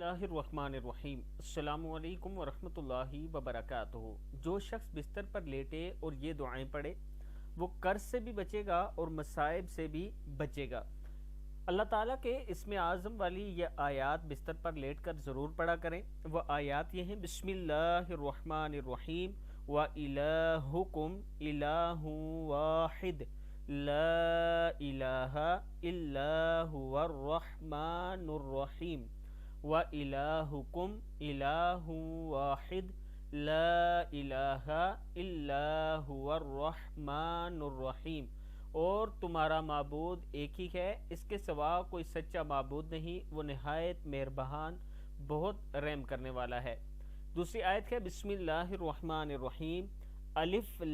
اللہ الرحمن الرحیم۔ السلام علیکم ورحمۃ اللہ وبرکاتہ۔ جو شخص بستر پر لیٹے اور یہ دعائیں پڑھے وہ قرض سے بھی بچے گا اور مصائب سے بھی بچے گا۔ اللہ تعالیٰ کے اسم اعظم والی یہ آیات بستر پر لیٹ کر ضرور پڑھا کریں۔ وہ آیات یہ ہیں: بسم اللہ الرحمن الرحیم وَإِلَٰهُكُمْ إِلَٰهٌ وَاحِدٌ لا الہ الا هو الرحمن الرحیم وَإِلَٰهُكُمْ إِلَٰهٌ وَاحِدٌ لا الہ الا هو الرحمن الرحیم، اور تمہارا معبود ایک ہی ہے، اس کے سوا کوئی سچا معبود نہیں، وہ نہایت مہربان بہت رحم کرنے والا ہے۔ دوسری آیت ہے بسم اللہ الرحمن الرحیم الف لام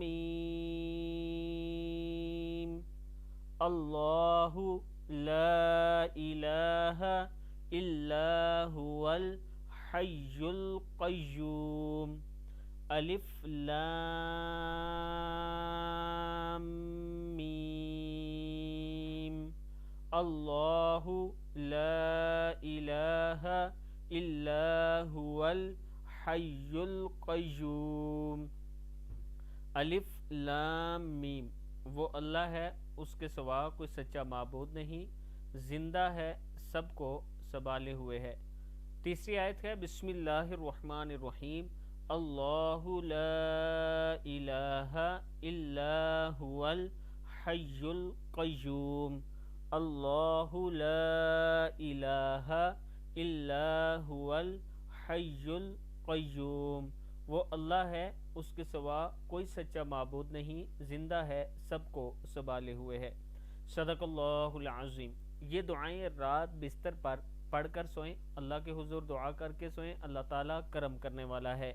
میم اللہ لا الہ الا هو الحی القیوم الف لام میم اللہ لا الہ الا هو الحی القیوم الف لام میم، وہ اللہ ہے، اس کے سوا کوئی سچا معبود نہیں، زندہ ہے، سب کو سنبھالے ہوئے ہے۔ تیسری آیت ہے بسم اللہ الرحمن الرحیم اللہ لا الہ الا هو الحی القیوم اللہ لا الہ الا هو الحی القیوم، وہ اللہ ہے، اس کے سوا کوئی سچا معبود نہیں، زندہ ہے، سب کو سنبھالے ہوئے ہے۔ صدق اللہ العظیم۔ یہ دعائیں رات بستر پر پڑھ کر سوئیں، اللہ کے حضور دعا کر کے سوئیں، اللہ تعالیٰ کرم کرنے والا ہے۔